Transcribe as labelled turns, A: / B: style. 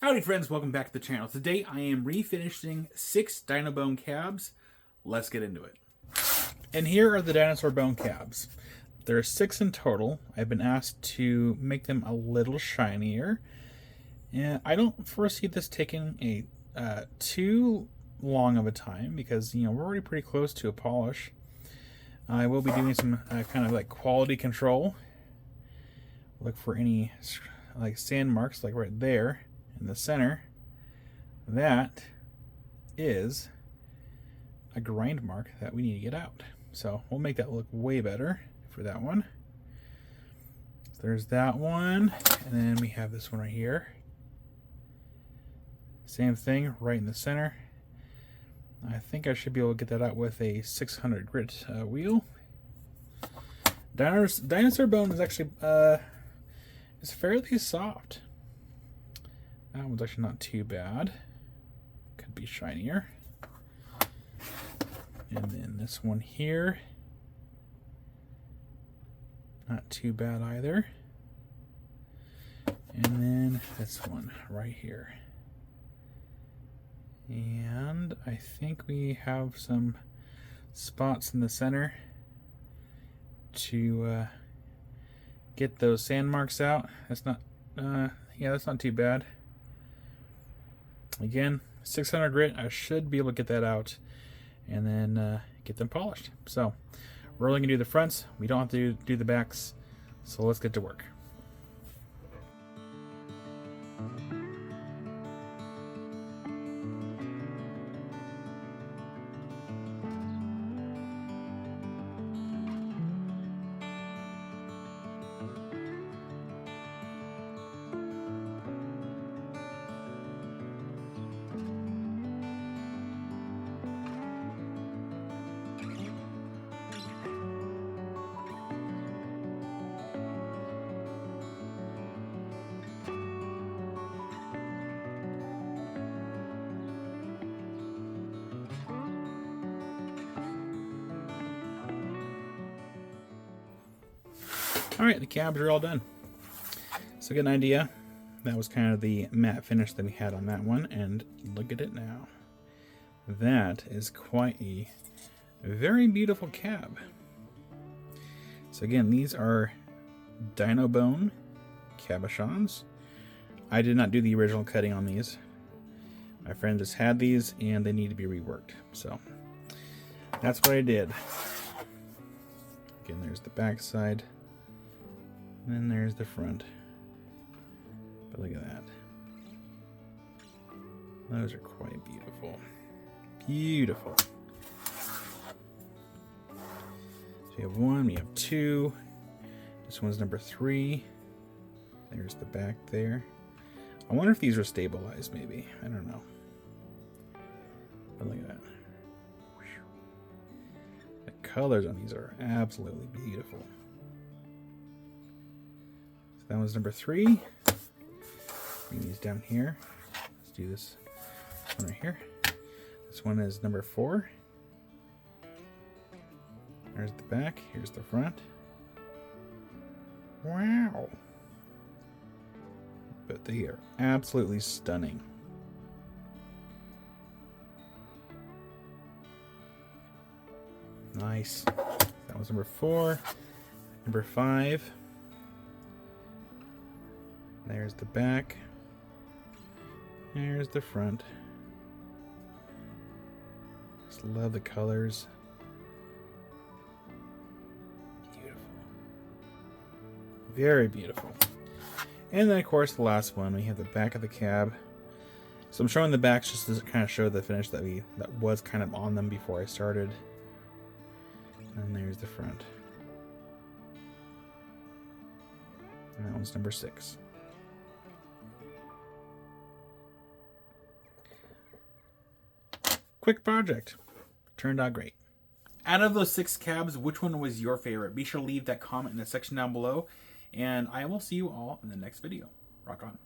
A: Howdy friends, welcome back to the channel. Today I am refinishing 6 Dino Bone cabs. Let's get into it. And here are the Dinosaur Bone cabs. There are 6 in total. I've been asked to make them a little shinier. And I don't foresee this taking a too long of a time because, we're already pretty close to a polish. I will be doing some kind of like quality control. Look for any like sand marks like right there in the center. That is a grind mark that we need to get out. So we'll make that look way better for that one. So there's that one, and then we have this one right here. Same thing right in the center. I think I should be able to get that out with a 600 grit wheel. Dinosaur bone is actually is fairly soft. That one's actually not too bad. Could be shinier. And then this one here, not too bad either. And then this one right here. And I think we have some spots in the center to get those sand marks out. That's not, yeah, that's not too bad. Again, 600 grit, I should be able to get that out and then get them polished. So we're only going to do the fronts. We don't have to do the backs. So let's get to work. Alright, the cabs are all done. So get an idea. That was kind of the matte finish that we had on that one, and look at it now. That is quite a very beautiful cab. So again, these are Dino Bone cabochons. I did not do the original cutting on these. My friend just had these and they need to be reworked. So that's what I did. Again, there's the back side. And then there's the front. But look at that. Those are quite beautiful. Beautiful. So you have 1, we have 2. This one's number 3. There's the back there. I wonder if these are stabilized maybe. I don't know. But look at that. The colors on these are absolutely beautiful. That one's number 3. Bring these down here. Let's do this one right here. This one is number 4. There's the back. Here's the front. Wow. But they are absolutely stunning. Nice. That was number 4. Number 5. There's the back. There's the front. Just love the colors. Beautiful. Very beautiful. And then of course the last one, we have the back of the cab. So I'm showing the backs just to kind of show the finish that was kind of on them before I started. And there's the front. And that one's number 6. Quick project. Turned out great. Out of those 6 cabs, which one was your favorite? Be sure to leave that comment in the section down below, and I will see you all in the next video. Rock on.